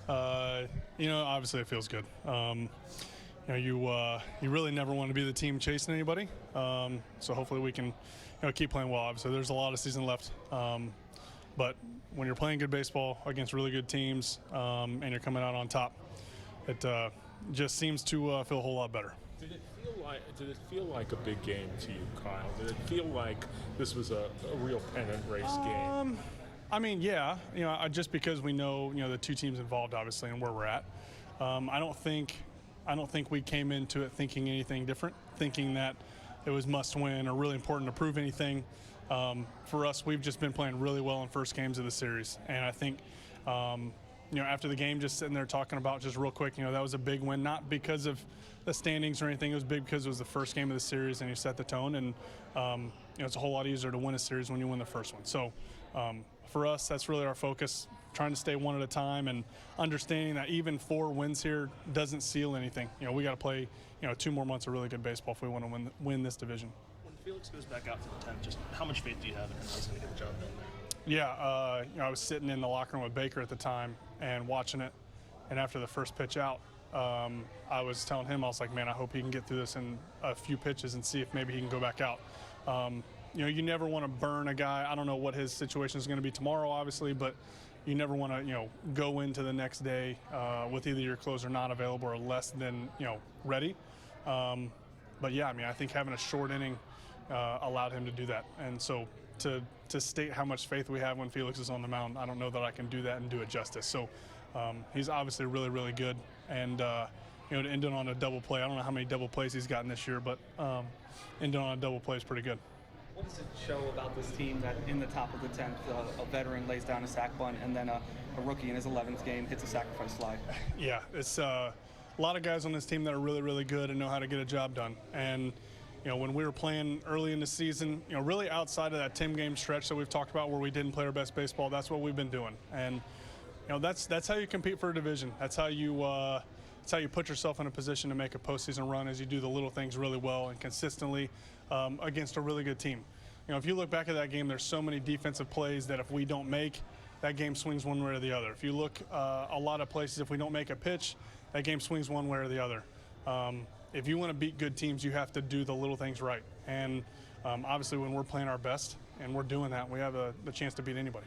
Obviously it feels good. You really never want to be the team chasing anybody. So hopefully we can keep playing well. Obviously there's a lot of season left. But when you're playing good baseball against really good teams and you're coming out on top, it just seems to feel a whole lot better. Did it feel like a big game to you, Kyle? Did it feel like this was a real pennant race game? I mean, yeah. Just because we know the two teams involved, obviously, and where we're at. I don't think we came into it thinking anything different, thinking that it was must win or really important to prove anything. For us, we've just been playing really well in first games of the series, and I think after the game, just sitting there talking about just real quick, that was a big win, not because of the standings or anything. It was big because it was the first game of the series and you set the tone, and it's a whole lot easier to win a series when you win the first one. So for us, that's really our focus, trying to stay one at a time and understanding that even 4 wins here doesn't seal anything. We got to play 2 more months of really good baseball if we want to win this division. When Felix goes back out to the 10th, just how much faith do you have in him he's going to get the job done there? Yeah, I was sitting in the locker room with Baker at the time and watching it, and after the first pitch out, I was telling him, I was like, man, I hope he can get through this in a few pitches and see if maybe he can go back out. You never want to burn a guy. I don't know what his situation is going to be tomorrow, obviously, but you never want to, go into the next day with either your closer not available or less than, ready. But yeah, I think having a short inning allowed him to do that. And so to state how much faith we have when Felix is on the mound, I don't know that I can do that and do it justice. So he's obviously really, really good. And, to end it on a double play, I don't know how many double plays he's gotten this year, but ending on a double play is pretty good. What does it show about this team that in the top of the 10th, a veteran lays down a sac bunt and then a rookie in his 11th game hits a sacrifice fly? Yeah, it's a lot of guys on this team that are really, really good and know how to get a job done. And when we were playing early in the season, really outside of that 10-game stretch that we've talked about where we didn't play our best baseball, that's what we've been doing. And that's how you compete for a division. That's how you put yourself in a position to make a postseason run, as you do the little things really well and consistently against a really good team. If you look back at that game, there's so many defensive plays that if we don't make, that game swings one way or the other. If you look a lot of places, if we don't make a pitch, that game swings one way or the other. If you want to beat good teams, you have to do the little things right. And obviously when we're playing our best and we're doing that, we have the chance to beat anybody.